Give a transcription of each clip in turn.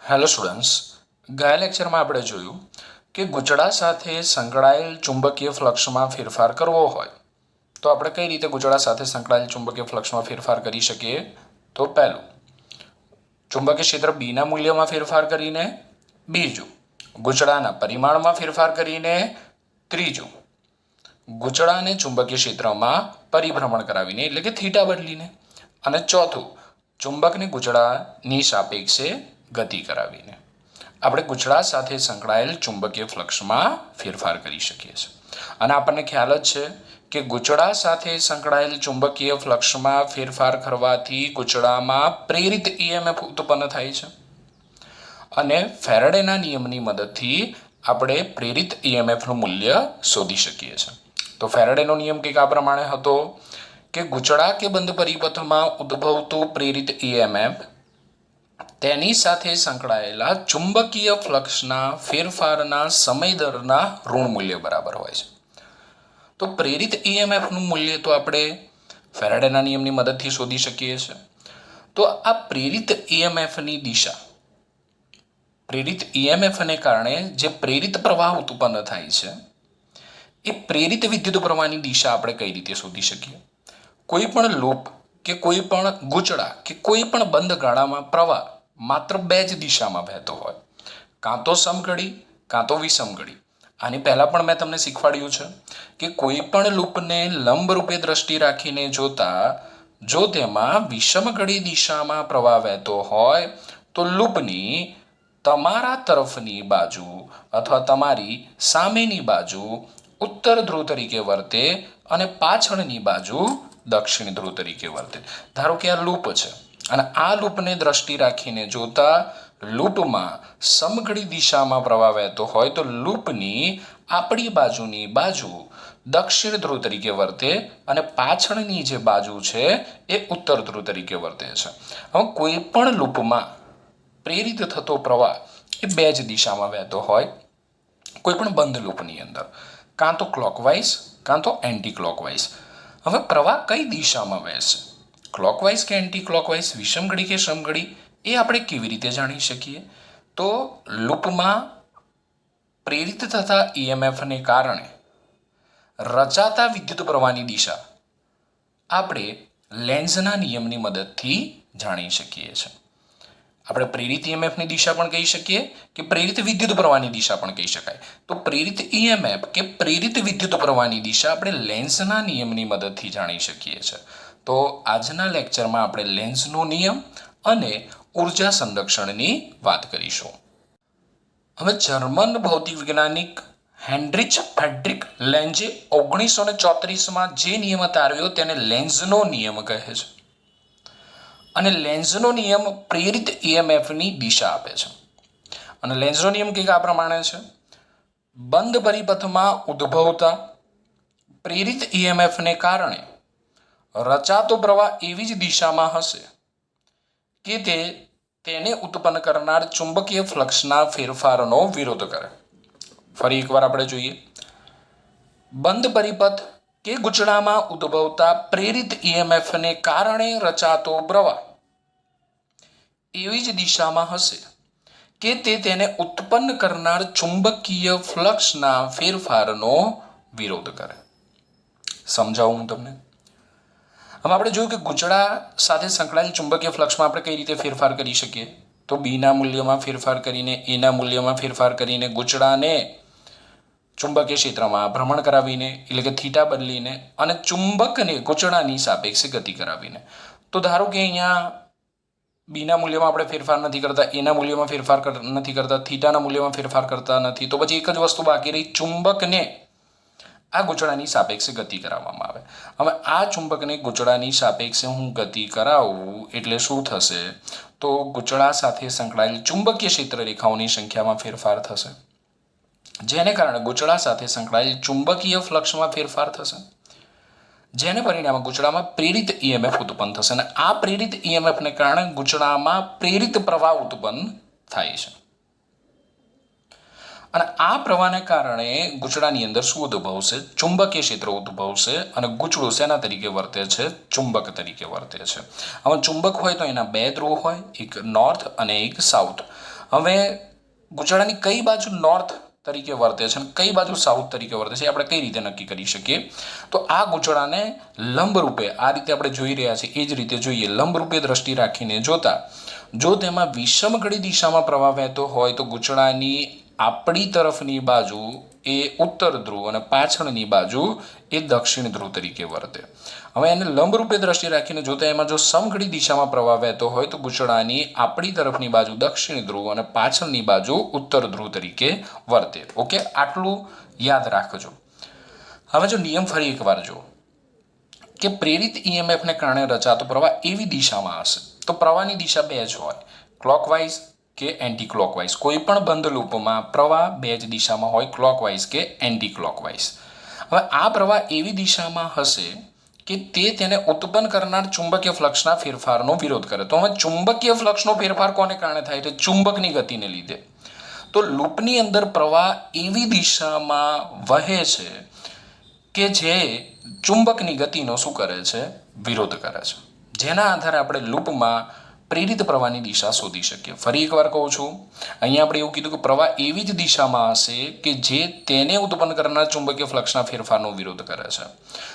Hello students, ગયા લેક્ચરમાં આપણે જોયું કે ગુચડા સાથે સંકળાયેલ ચુંબકીય ફ્લક્સમાં ફેરફાર કરવો હોય તો આપણે કઈ રીતે ગુચડા સાથે સંકળાયેલ ચુંબકીય ફ્લક્સમાં ફેરફાર કરી શકીએ. તો પહેલું, ચુંબકીય ક્ષેત્ર બીના મૂલ્યમાં ફેરફાર કરીને. બીજું, ગુચડાના પરિમાણમાં ફેરફાર કરીને. ત્રીજું, ગુચડાને ચુંબકીય ક્ષેત્રમાં પરિભ્રમણ કરાવીને એટલે કે થીટા બદલીને. અને ચોથું, ચુંબકને ગુચડાની સાપેક્ષે ગતિ કરાવીને આપણે ગુચડા સાથે સંકળાયેલ ચુંબકીય ફ્લક્સમાં ફેરફાર કરી શકીએ છીએ. અને આપણને ખ્યાલ જ છે કે ગુચડા સાથે સંકળાયેલ ચુંબકીય ફ્લક્સમાં ફેરફાર કરવાથી ગુચડામાં પ્રેરિત ઈએમએફ ઉત્પન્ન થાય છે. અને ફેરાડેના નિયમની મદદથી આપણે પ્રેરિત ઈએમએફનું મૂલ્ય શોધી શકીએ છીએ. તો ફેરાડેનો નિયમ કંઈક આ પ્રમાણે હતો કે ગુચડા કે બંધ પરિપથમાં ઉદ્ભવતું પ્રેરિત ઈએમએફ તેની સાથે સંકળાયેલા ચુંબકીય ફ્લક્સના ફેરફારના સમય દરના ઋણ મૂલ્ય બરાબર હોય છે. તો પ્રેરિત ઈએમએફનું મૂલ્ય તો આપણે ફેરાડેના નિયમની મદદથી શોધી શકીએ છીએ. તો આ પ્રેરિત ઈએમએફની દિશા, પ્રેરિત ઈએમએફને કારણે જે પ્રેરિત પ્રવાહ ઉત્પન્ન થાય છે એ પ્રેરિત વિદ્યુત પ્રવાહની દિશા આપણે કઈ રીતે શોધી શકીએ. કોઈ પણ લૂપ કે કોઈ પણ ગુચડા કે કોઈ પણ બંધ ગાળામાં પ્રવાહ માત્ર બે જ દિશામાં વહેતો હોય, કાં તો સમઘડી કાં તો વિષમઘડી. આની પહેલાં પણ મેં તમને શીખવાડ્યું છે કે કોઈ પણ લૂપને લંબરૂપે દ્રષ્ટિ રાખીને જોતા જો તેમાં વિષમઘડી દિશામાં પ્રવાહ વહેતો હોય તો લૂપની તમારા તરફની બાજુ અથવા તમારી સામેની બાજુ ઉત્તર ધ્રુવ તરીકે વર્તે અને પાછળની બાજુ દક્ષિણ ધ્રુવ તરીકે વર્તે. ધારો કે આ લૂપ છે અને આ લૂપને દ્રષ્ટિ રાખીને જોતા લૂપમાં સમઘડી દિશામાં પ્રવાહ વહેતો હોય તો લૂપની આપણી બાજુની બાજુ દક્ષિણ ધ્રુવ તરીકે વર્તે અને પાછળની જે બાજુ છે એ ઉત્તર ધ્રુવ તરીકે વર્તે છે. હવે કોઈ પણ લૂપમાં પ્રેરિત થતો પ્રવાહ એ બે જ દિશામાં વહેતો હોય કોઈ પણ બંધ લૂપની અંદર, કાં તો ક્લોકવાઇઝ કાં તો એન્ટી ક્લોકવાઇઝ. હવે પ્રવાહ કઈ દિશામાં વહેશે, ક્લોકવાઇઝ કે એન્ટી ક્લોકવાઇઝ, વિષમઘડી કે સમઘડી, એ આપણે કેવી રીતે જાણી શકીએ. તો લૂપમાં પ્રેરિત થતા ઈએમએફને કારણે રચાતા વિદ્યુત પ્રવાહની દિશા આપણે લેન્ઝના નિયમની મદદથી જાણી શકીએ છીએ. આપણે પ્રેરિત ઈએમએફની દિશા પણ કહી શકીએ કે પ્રેરિત વિદ્યુત પ્રવાહની દિશા પણ કહી શકાય. તો પ્રેરિત ઈએમએફ કે પ્રેરિત વિદ્યુત પ્રવાહની દિશા આપણે લેન્ઝના નિયમની મદદથી જાણી શકીએ છીએ. તો આજના લેક્ચરમાં આપણે લેન્ઝનો નિયમ અને ઉર્જા સંરક્ષણની વાત કરીશું. હવે જર્મન ભૌતિક વૈજ્ઞાનિક હેનરીચ ફ્રેડરિક લેન્ઝે 1934માં જે નિયમ તારવ્યો તેને લેન્ઝનો નિયમ કહે છે. અને લેન્ઝનો નિયમ પ્રેરિત ઈએમએફની દિશા આપે છે. અને લેન્ઝનો નિયમ કંઈક આ પ્રમાણે છે: બંધ પરિપથમાં ઉદ્ભવતા પ્રેરિત ઈએમએફને કારણે રચાતો પ્રવાહ એવી જ દિશામાં હશે કે તેને ઉત્પન્ન કરનાર ચુંબકીય ફ્લક્સના ફેરફારનો વિરોધ કરે. ફરી એકવાર આપણે જોઈએ. બંધ પરિપથ કે ગુચડામાં ઉદ્ભવતા પ્રેરિત ઈએમએફને કારણે રચાતો પ્રવાહ એવી જ દિશામાં હશે કે તેને ઉત્પન્ન કરનાર ચુંબકીય ફ્લક્સના ફેરફારનો વિરોધ કરે. સમજાવું હું તમને. હવે આપણે જોયું કે ગુચડા સાથે સંકળાયેલ ચુંબકીય ફ્લક્સમાં આપણે કઈ રીતે ફેરફાર કરી શકીએ. તો બીના મૂલ્યમાં ફેરફાર કરીને, એના મૂલ્યમાં ફેરફાર કરીને, ગુચડાને ચુંબકીય ક્ષેત્રમાં ભ્રમણ કરાવીને એટલે કે થીટા બદલીને અને ચુંબકને ગુચડાની સાપેક્ષે ગતિ કરાવીને. તો ધારો કે અહીંયા બીના મૂલ્યમાં આપણે ફેરફાર નથી કરતા, એના મૂલ્યમાં ફેરફાર નથી કરતા, થીટાના મૂલ્યમાં ફેરફાર કરતા નથી, તો પછી એક જ વસ્તુ બાકી રહી, ચુંબકને આ ગુચડાની સાપેક્ષે ગતિ કરાવવામાં આવે. હવે આ ચુંબકને ગુચડાની સાપેક્ષે હું ગતિ કરાવું એટલે શું થશે? તો ગુચડા સાથે સંકળાયેલ ચુંબકીય ક્ષેત્ર રેખાઓની સંખ્યામાં ફેરફાર થશે, જેને કારણે ગુચડા સાથે સંકળાયેલ ચુંબકીય ફ્લક્સમાં ફેરફાર થશે, જેને પરિણામે ગુચડામાં પ્રેરિત ઈએમએફ ઉત્પન્ન થશે. અને આ પ્રેરિત ઈએમએફને કારણે ગુચડામાં પ્રેરિત પ્રવાહ ઉત્પન્ન થાય છે. અને આ પ્રવાહને કારણે ગુચડાની અંદર શું ઉદ્ભવશે? ચુંબકીય ક્ષેત્ર ઉદ્ભવશે. અને ગુચડું શેના તરીકે વર્તે છે? ચુંબક તરીકે વર્તે છે. હવે ચુંબક હોય તો એના બે ધ્રુવ હોય, એક નોર્થ અને એક સાઉથ. હવે ગૂંચળાની કઈ બાજુ નોર્થ તરીકે વર્તે છે અને કઈ બાજુ સાઉથ તરીકે વર્તે છે આપણે કઈ રીતે નક્કી કરી શકીએ? તો આ ગૂંચળાને લંબરૂપે આ રીતે આપણે જોઈ રહ્યા છીએ એ જ રીતે જોઈએ. લંબરૂપે દ્રષ્ટિ રાખીને જોતા જો તેમાં વિષમઘડી દિશામાં પ્રવાહ વહેતો હોય તો ગૂંચળાની આપણી તરફની બાજુ એ ઉત્તર ધ્રુવ અને પાછળની બાજુ એ દક્ષિણ ધ્રુવ તરીકે વર્તે. હવે એને લંબરૂપે દ્રષ્ટિ રાખીને જોતા એમાં જો સમઘડી દિશામાં પ્રવાહ વહેતો હોય તો ગૂંચળાની આપણી તરફની બાજુ દક્ષિણ ધ્રુવ અને પાછળની બાજુ ઉત્તર ધ્રુવ તરીકે વર્તે. ઓકે, આટલું યાદ રાખજો. હવે જો નિયમ ફરી એકવાર જો કે પ્રેરિત ઈએમએફને કારણે રચાતો પ્રવાહ એવી દિશામાં હશે તો પ્રવાહની દિશા બે જ હોય, ક્લોકવાઇઝ કે એન્ટી ક્લોકવાઇઝ. કોઈ પણ બંધ લૂપમાં પ્રવાહ બે જ દિશામાં હોય, ક્લોકવાઇઝ કે એન્ટી ક્લોકવાઇઝ. હવે આ પ્રવાહ એવી દિશામાં હશે કે તે તેને ઉત્પન્ન કરનાર ચુંબકીય ફ્લક્સના ફેરફારનો વિરોધ કરે. તો હવે ચુંબકીય ફ્લક્સનો ફેરફાર કોને કારણે થાય છે? ચુંબકની ગતિને લીધે. તો લૂપની અંદર પ્રવાહ એવી દિશામાં વહે છે કે જે ચુંબકની ગતિનો શું કરે છે? વિરોધ કરે છે. જેના આધારે આપણે લૂપમાં પ્રેરિત પ્રવાહની દિશા શોધી શકીએ. ફરી એકવાર કહું છું, અહીંયા આપણે એવું કીધું કે પ્રવાહ એવી જ દિશામાં હશે કે જે તેને ઉત્પન્ન કરનાર ચુંબકીય ફ્લક્સના ફેરફારનો વિરોધ કરે છે.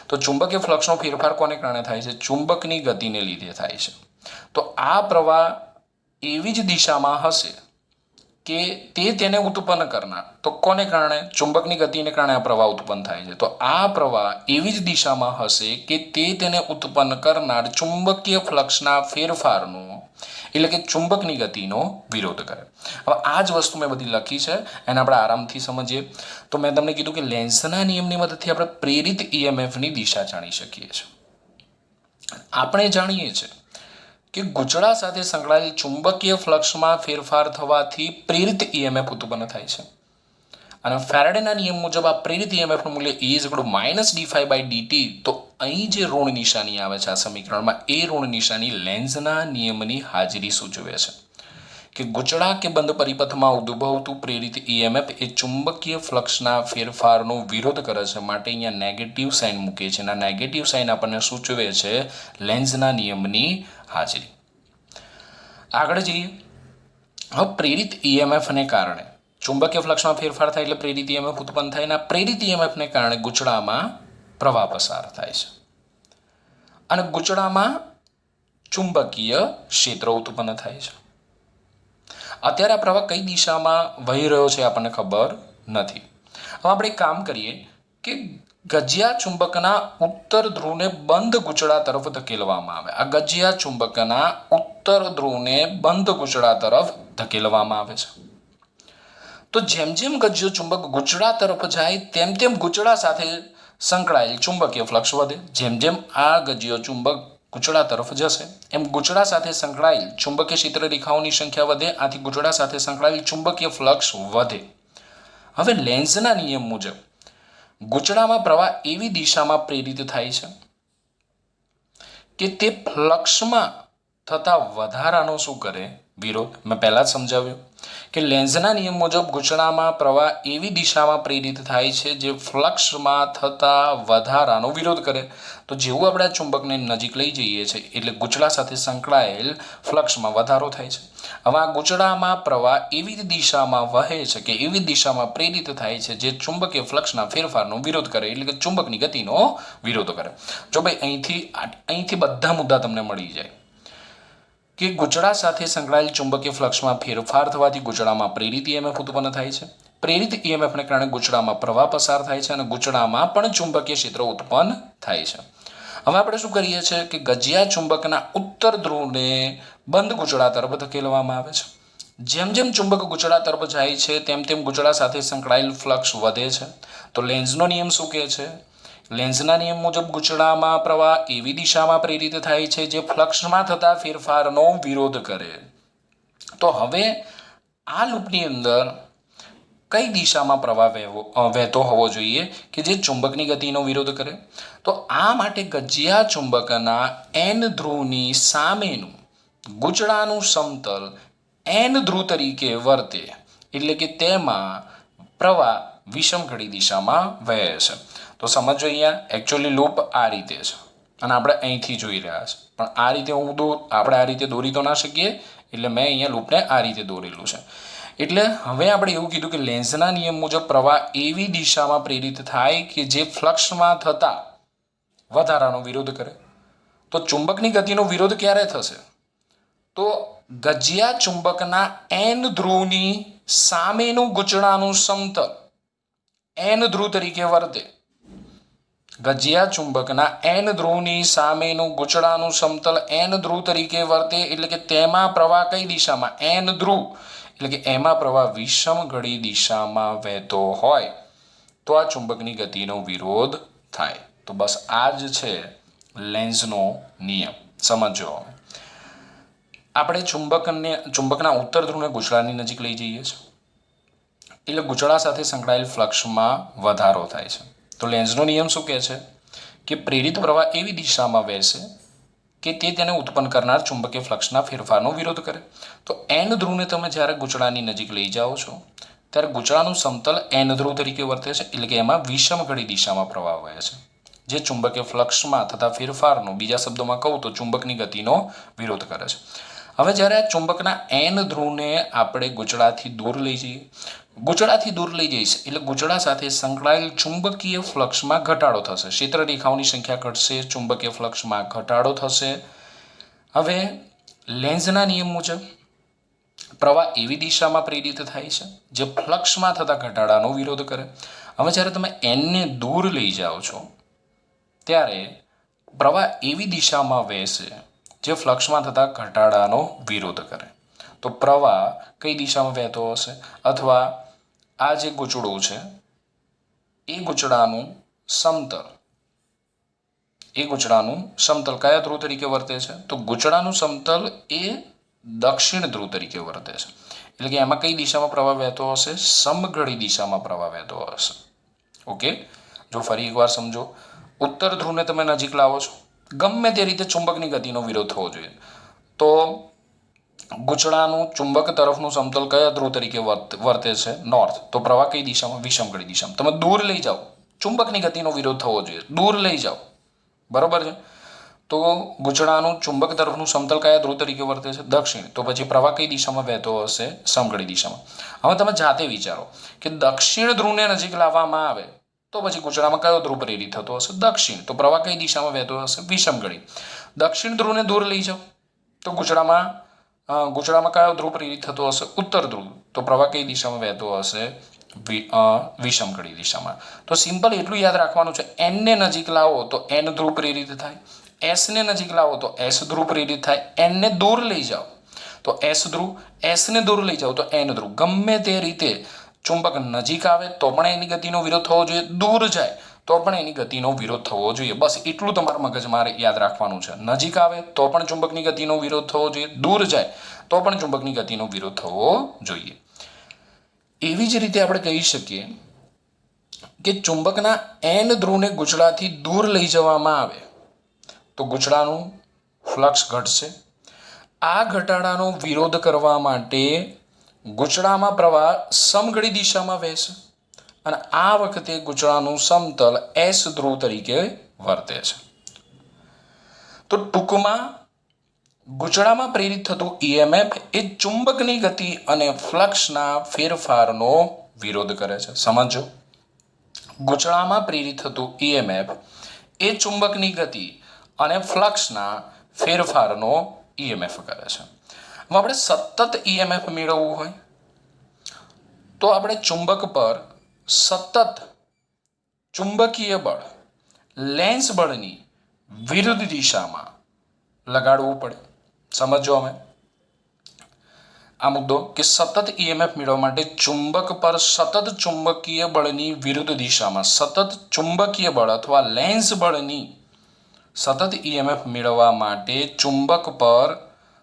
તો ચુંબકીય ફ્લક્સનો ફેરફાર કોને કારણે થાય છે? ચુંબકની ગતિને લીધે થાય છે. તો આ પ્રવાહ એવી જ દિશામાં હશે કે તે તેને ઉત્પન્ન કરનાર, તો કોને કારણે? ચુંબકની ગતિને કારણે આ પ્રવાહ ઉત્પન્ન થાય છે. તો આ પ્રવાહ એવી જ દિશામાં હશે કે તે તેને ઉત્પન્ન કરનાર ચુંબકીય ફ્લક્સના ફેરફારનો એટલે કે ચુંબકની ગતિનો વિરોધ કરે. હવે આ જ વસ્તુ મેં બધી લખી છે, એને આપણે આરામથી સમજીએ. તો મેં તમને કીધું કે લેન્ઝના નિયમની મદદથી આપણે પ્રેરિત ઈએમએફની દિશા જાણી શકીએ છીએ. આપણે જાણીએ છીએ કે ગૂંચળા સાથે સંકળાયેલ ચુંબકીય ફ્લક્સમાં ફેરફાર થવાથી પ્રેરિત ઈએમએફ ઉત્પન્ન થાય છે. અને ફેરાડેના નિયમ મુજબ આ પ્રેરિત ઈએમએફનું મૂલ્ય E=-d∅/dt. તો અહીં જે ઋણ નિશાની આવે છે આ સમીકરણમાં, એ ઋણ નિશાની લેન્ઝના નિયમની હાજરી સૂચવે છે કે ગૂંચળા કે બંધ પરિપથમાં ઉદ્ભવતું પ્રેરિત ઈએમએફ એ ચુંબકીય ફ્લક્સના ફેરફારનો વિરોધ કરે છે. માટે અહીંયા નેગેટિવ સાઇન મૂકે છે. અને નેગેટિવ સાઇન આપણને સૂચવે છે લેન્ઝના નિયમની હાજરી. આગળ જઈએ. હવે પ્રેરિત ઈએમએફને કારણે ચુંબકીય ફ્લક્સમાં ફેરફાર થાય એટલે પ્રેરિત ઈએમએફ ઉત્પન્ન થાય. અને પ્રેરિત ઈએમએફને કારણે ગૂંચળામાં પ્રવાહ પસાર થાય છે અને ગૂંચળામાં ચુંબકીય ક્ષેત્ર ઉત્પન્ન થાય છે. અત્યારે આ પ્રવાહ કઈ દિશામાં વહી રહ્યો છે આપણને ખબર નથી. હવે આપણે એક કામ કરીએ કે ગજિયા ચુંબકના ઉત્તર ધ્રુવને બંધ ગૂંચળા તરફ ધકેલવામાં આવે. આ ગજિયા ચુંબકના ઉત્તર ધ્રુવને બંધ ગૂંચળા તરફ ધકેલવામાં આવે છે. તો જેમ જેમ ગજિયો ચુંબક ગૂંચળા તરફ જાય તેમ તેમ ગૂંચળા સાથે સંકળાયેલ ચુંબકીય ફ્લક્સ વધે. જેમ જેમ આ ગજિયો ચુંબક ગૂંચળા તરફ જશે એમ ગૂંચળા સાથે સંકળાયેલ ચુંબકીય ક્ષેત્ર રેખાઓની સંખ્યા વધે. આથી ગૂંચળા સાથે સંકળાયેલ ચુંબકીય ફ્લક્સ વધે. હવે લેન્ઝના નિયમ મુજબ ગૂંચળામાં પ્રવાહ એવી દિશામાં પ્રેરિત થાય છે કે તે ફ્લક્સમાં થતા વધારાનો શું કરે? વિરોધ. મેં પહેલાં જ સમજાવ્યું કે લેન્ઝના નિયમ મુજબ ગૂંચળામાં પ્રવાહ એવી દિશામાં પ્રેરિત થાય છે જે ફ્લક્સમાં થતા વધારાનો વિરોધ કરે. તો જેવું આપણે આ ચુંબકને નજીક લઈ જઈએ છીએ એટલે ગૂંચળા સાથે સંકળાયેલ ફ્લક્સમાં વધારો થાય છે. હવે આ ગૂંચળામાં પ્રવાહ એવી દિશામાં વહે છે કે એવી દિશામાં પ્રેરિત થાય છે જે ચુંબકીય ફ્લક્સના ફેરફારનો વિરોધ કરે એટલે કે ચુંબકની ગતિનો વિરોધ કરે. જો ભાઈ અહીંથી બધા મુદ્દા તમને મળી જાય કે ગૂંચળા સાથે સંકળાયેલ ચુંબકીય ફ્લક્સમાં ફેરફાર થવાથી ગૂંચળામાં પ્રેરિત ઈએમએફ ઉત્પન્ન થાય છે. પ્રેરિત ઈએમએફને કારણે ગૂંચળામાં પ્રવાહ પસાર થાય છે અને ગૂંચળામાં પણ ચુંબકીય ક્ષેત્ર ઉત્પન્ન થાય છે. હવે આપણે શું કરીએ છીએ કે ગજિયા ચુંબકના ઉત્તર ધ્રુવને બંધ ગૂંચળા તરફ ધકેલવામાં આવે છે. જેમ જેમ ચુંબક ગૂંચળા તરફ જાય છે તેમ તેમ ગૂંચળા સાથે સંકળાયેલ ફ્લક્સ વધે છે. તો લેન્ઝનો નિયમ શું કહે છે? લેન્ઝના નિયમ મુજબ ગૂંચળામાં પ્રવાહ એવી દિશામાં પ્રેરિત થાય છે જે ફ્લક્સમાં થતા ફેરફારનો વિરોધ કરે. તો હવે આ લૂપની અંદર કઈ દિશામાં પ્રવાહ વહેતો હોવો જોઈએ કે જે ચુંબકની ગતિનો વિરોધ કરે? તો આ માટે ગજિયા ચુંબકના એન ધ્રુવની સામેનું ગૂંચળાનું સમતલ એન ધ્રુવ તરીકે વર્તે એટલે કે તેમાં પ્રવાહ વિષમઘડી દિશામાં વહે છે. તો સમજો અહીંયા એકચ્યુઅલી લૂપ આ રીતે છે અને આપણે અહીંથી જોઈ રહ્યા છે પણ આ રીતે આપણે આ રીતે દોરી તો ના શકીએ એટલે મેં અહીંયા લૂપને આ રીતે દોરેલું છે. એટલે હવે આપણે એવું કીધું કે લેન્ઝના નિયમ મુજબ પ્રવાહ એવી દિશામાં પ્રેરિત થાય કે જે ફ્લક્સમાં થતા વધારાનો વિરોધ કરે. તો ચુંબકની ગતિનો વિરોધ ક્યારે થશે? તો ગજિયા ચુંબકના એન ધ્રુવની સામેનું ગૂંચળાનું સમતલ એન ધ્રુવ તરીકે વર્તે. ગજિયા ચુંબકના એન ધ્રુવની સામેનું ગૂંચળાનું સમતલ એન ધ્રુવ તરીકે વર્તે એટલે કે તેમાં પ્રવાહ કઈ દિશામાં? એન ધ્રુવ એટલે કે એમાં પ્રવાહ વિષમ ઘડી દિશામાં વહેતો હોય તો આ ચુંબકની ગતિનો વિરોધ થાય. તો બસ આ જ છે લેન્ઝનો નિયમ. સમજો. આપણે ચુંબકના ઉત્તર ધ્રુવને ગૂંચળાની નજીક લઈ જઈએ છીએ એટલે ગૂંચળા સાથે સંકળાયેલ ફ્લક્સમાં વધારો થાય છે. તો લેન્ઝનો નિયમ શું કહે છે કે પ્રેરિત પ્રવાહ એવી દિશામાં વહેશે કે તે તેને ઉત્પન્ન કરનાર ચુંબકીય ફ્લક્સના ફેરફારનો વિરોધ કરે. તો એન ધ્રુવને તમે જ્યારે ગૂંચળાની નજીક લઈ જાઓ છો ત્યારે ગૂંચળાનું સમતલ એન ધ્રુવ તરીકે વર્તે છે એટલે કે એમાં વિષમ ઘડી દિશામાં પ્રવાહ વહે છે જે ચુંબકીય ફ્લક્સમાં થતા ફેરફારનો, બીજા શબ્દોમાં કહું તો ચુંબકની ગતિનો વિરોધ કરે છે. હવે જ્યારે આ ચુંબકના એન ધ્રુવને આપણે ગૂંચળાથી દૂર લઈ જઈએ એટલે ગૂંચળા સાથે સંકળાયેલ ચુંબકીય ફ્લક્સમાં ઘટાડો થશે. ક્ષેત્ર રેખાઓની સંખ્યા ઘટશે, ચુંબકીય ફ્લક્સમાં ઘટાડો થશે. હવે લેન્ઝના નિયમ મુજબ પ્રવાહ એવી દિશામાં પ્રેરિત થાય છે જે ફ્લક્સમાં થતા ઘટાડાનો વિરોધ કરે. હવે જ્યારે તમે એનને દૂર લઈ જાઓ છો ત્યારે પ્રવાહ એવી દિશામાં વહેશે જે ફ્લક્સમાં થતા ઘટાડાનો વિરોધ કરે. તો પ્રવાહ કઈ દિશામાં વહેતો હશે? અથવા આ જે ગૂંચળું છે એ ગૂંચળાનું સમતલ કયા ધ્રુવ તરીકે વર્તે છે? તો ગૂંચળાનું સમતલ એ દક્ષિણ ધ્રુવ તરીકે વર્તે છે એટલે કે એમાં કઈ દિશામાં પ્રવાહ વહેતો હશે? સમઘડી દિશામાં પ્રવાહ વહેતો હશે. ઓકે, જો ફરી એકવાર સમજો. ઉત્તર ધ્રુવને તમે નજીક લાવો છો, ગમે તે રીતે ચુંબકની ગતિનો વિરોધ થવો જોઈએ. તો ગૂંચળાનું ચુંબક તરફનું સમતલ કયા ધ્રુવ તરીકે વર્તે છે? નોર્થ. તો પ્રવાહ કઈ દિશામાં? વિષમ ઘડી દિશામાં. તમે દૂર લઈ જાઓ, ચુંબકની ગતિનો વિરોધ થવો જોઈએ, દૂર લઈ જાઓ, બરોબર છે. તો ગૂંચળાનું ચુંબક તરફનું સમતલ કયા ધ્રુવ તરીકે વર્તે છે? દક્ષિણ. તો પછી પ્રવાહ કઈ દિશામાં વહેતો હશે? સમઘડી દિશામાં. હવે તમે જાતે વિચારો કે દક્ષિણ ધ્રુવને નજીક લાવવામાં આવે તો પછી ગૂંચળામાં કયો ધ્રુવ પ્રેરિત થતો હશે? દક્ષિણ. તો પ્રવાહ કઈ દિશામાં વહેતો હશે? વિષમ ઘડી. દક્ષિણ ધ્રુવને દૂર લઈ જાઓ તો ગૂંચળામાં કયો ધ્રુવ પ્રેરિત થતો હશે? ઉત્તર ધ્રુવ. તો પ્રવાહ કઈ દિશામાં વહેતો હશે? વિષમ ઘડી દિશામાં. તો સિમ્પલ એટલું યાદ રાખવાનું છે, એનને નજીક લાવો તો એન ધ્રુવ પ્રેરિત થાય, એસને નજીક લાવો તો એસ ધ્રુવ પ્રેરિત થાય, એનને દૂર લઈ જાઓ તો એસ ધ્રુવ, એસને દૂર લઈ જાઓ તો એન ધ્રુવ. ગમે તે રીતે ચુંબક નજીક આવે તો પણ એની ગતિનો વિરોધ થવો જોઈએ, દૂર જાય તો પણ એની ગતિનો વિરોધ થવો જોઈએ. બસ એટલું તમારા મગજમાં યાદ રાખવાનું છે. નજીક આવે તો પણ ચુંબકની ગતિનો વિરોધ થવો જોઈએ, દૂર જાય તો પણ ચુંબકની ગતિનો વિરોધ થવો જોઈએ. એવી જ રીતે આપણે કહી શકીએ કે ચુંબકના એન ધ્રુવને ગૂંચળાથી દૂર લઈ જવામાં આવે તો ગૂંચળાનું ફ્લક્સ ઘટશે. આ ઘટાડાનો વિરોધ કરવા માટે ગૂંચળામાં પ્રવાહ સમઘડી દિશામાં વહેશે અને આ વખતે ગૂંચળાનું સમતલ એસ ધ્રુવ તરીકે વર્તે છે. તો ટૂંકમાં ગૂંચળામાં પ્રેરિત થતું ઈએમએફ એ ચુંબકની ગતિ અને ફ્લક્સના ફેરફારનો વિરોધ કરે છે. સમજો, ગૂંચળામાં પ્રેરિત થતું ઈએમએફ એ ચુંબકની ગતિ અને ફ્લક્સના ફેરફારનો ઈએમએફ કરે છે. હવે આપણે સતત ઈએમએફ મેળવવું હોય તો આપણે ચુંબક પર સતત ચુંબકીય બળ લેન્સ બળની વિરુદ્ધ દિશામાં લગાડવું પડે. સમજો અમે આ મુદ્દો કે સતત ઈએમએફ મેળવવા માટે ચુંબક પર સતત ચુંબકીય બળની વિરુદ્ધ દિશામાં સતત ચુંબકીય બળ અથવા લેન્સ બળની સતત ઈએમએફ મેળવવા માટે ચુંબક પર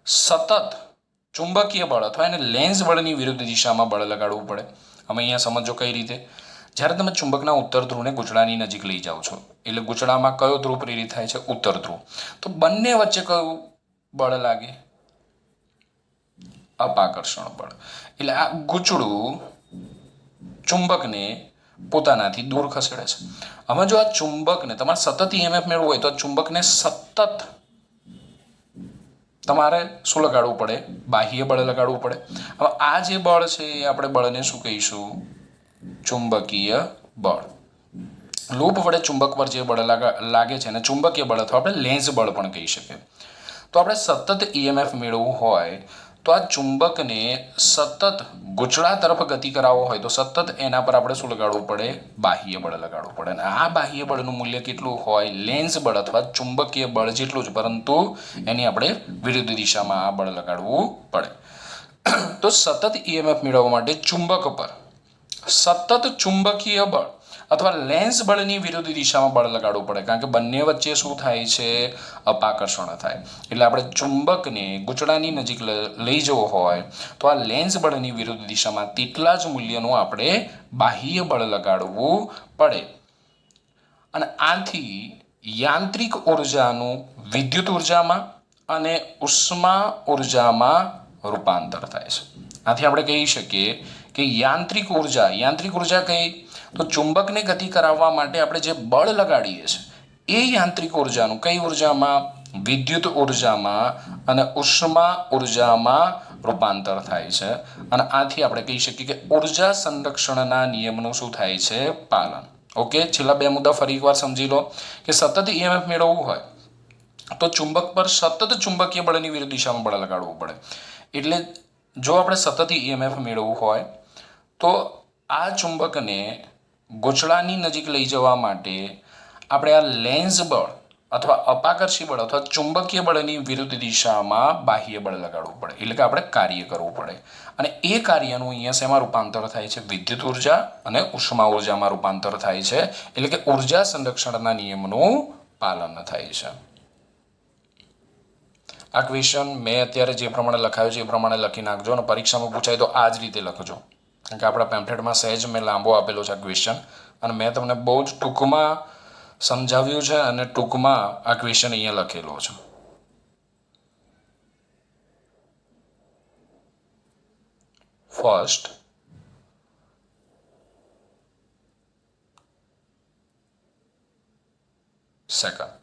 સતત ચુંબકીય બળ અથવા એને લેન્સ બળની વિરુદ્ધ દિશામાં બળ લગાડવું પડે. અમે અહીંયા સમજો કઈ રીતે. જ્યારે તમે ચુંબકના ઉત્તર ધ્રુવને ગૂંચળાની નજીક લઈ જાઓ છો એટલે ગૂંચળામાં કયો ધ્રુવ પ્રેરિત થાય છે? ઉત્તર ધ્રુવ. તો બંને વચ્ચે કયું બળ લાગે? અપાકર્ષણ બળ. એટલે આ ગૂંચળું ચુંબકને પોતાનાથી દૂર ખસેડે છે. હવે જો આ ચુંબકને તમારે સતત ઈએમએફ મેળવવું હોય તો આ ચુંબકને સતત તમારે શું લગાડવું પડે? બાહ્ય બળ લગાડવું પડે. હવે આ જે બળ છે એ આપણે બળને શું કહીશું? ચુંબકીય બળ. લૂપ વડે ચુંબક પર જે બળ લાગે છે એને ચુંબકીય બળ અથવા આપણે લેન્સ બળ પણ કહી શકીએ. તો આપણે સતત ઈએમએફ મેળવવું હોય તો આ ચુંબકને સતત ગૂંચળા તરફ ગતિ કરાવવો હોય તો સતત એના પર આપણે શું લગાડવું પડે? બાહ્ય બળ લગાડવું પડે. અને આ બાહ્ય બળનું મૂલ્ય કેટલું હોય? લેન્સ બળ અથવા ચુંબકીય બળ જેટલું જ, પરંતુ એની આપણે વિરુદ્ધ દિશામાં આ બળ લગાડવું પડે. તો સતત ઈએમએફ મેળવવા માટે ચુંબક પર સતત ચુંબકીય બળ અથવા લેન્સ બળની વિરુદ્ધ દિશામાં બળ લગાડવું પડે, કારણ કે બંને વચ્ચે શું થાય છે? અપાકર્ષણ થાય. એટલે આપણે ચુંબકને ગૂંચળાની નજીક લઈ જવો હોય તો આ લેન્સ બળની વિરુદ્ધ દિશામાં તેટલા જ મૂલ્યનું આપણે બાહ્ય બળ લગાડવું પડે. અને આથી યાંત્રિક ઉર્જાનું વિદ્યુત ઉર્જામાં અને ઉષ્મા ઉર્જામાં રૂપાંતર થાય છે. આથી આપણે કહી શકીએ કે યાંત્રિક ઉર્જા કઈ? તો ચુંબકને ગતિ કરાવવા માટે આપણે જે બળ લગાડીએ છીએ એ યાંત્રિક ઉર્જાનું કઈ ઉર્જામાં? વિદ્યુત ઉર્જામાં અને ઉષ્મા ઉર્જામાં રૂપાંતર થાય છે. અને આથી આપણે કહી શકીએ કે ઉર્જા સંરક્ષણના નિયમનું શું થાય છે? પાલન. ઓકે, છેલ્લા બે મુદ્દા ફરી એકવાર સમજી લો કે સતત ઈએમએફ મેળવવું હોય તો ચુંબક પર સતત ચુંબકીય બળની વિરુદ્ધ દિશામાં બળ લગાડવું પડે. એટલે જો આપણે સતત ઈએમએફ મેળવવું હોય તો આ ચુંબકને ગૂંચળાની નજીક લઈ જવા માટે આપણે આ લેન્સ બળ અથવા અપાકર્ષી બળ અથવા ચુંબકીય બળની વિરુદ્ધ દિશામાં બાહ્ય બળ લગાડવું પડે. એટલે કે આપણે કાર્ય કરવું પડે. અને એ કાર્યનું અહીંયા શેમાં રૂપાંતર થાય છે? વિદ્યુત ઉર્જા અને ઉષ્મા ઉર્જામાં રૂપાંતર થાય છે. એટલે કે ઉર્જા સંરક્ષણના નિયમનું પાલન થાય છે. આ ક્વેશ્ચન મેં અત્યારે જે પ્રમાણે લખાયો છે એ પ્રમાણે લખી નાખજો અને પરીક્ષામાં પૂછાય તો આ જ રીતે લખજો, કારણ કે આપણા પેમ્ફલેટમાં સહેજ મેં લાંબો આપેલો છે આ ક્વેશ્ચન અને મેં તમને બહુ જ ટૂંકમાં સમજાવ્યું છે અને ટૂંકમાં આ ક્વેશ્ચન અહીંયા લખેલો છે. First, second.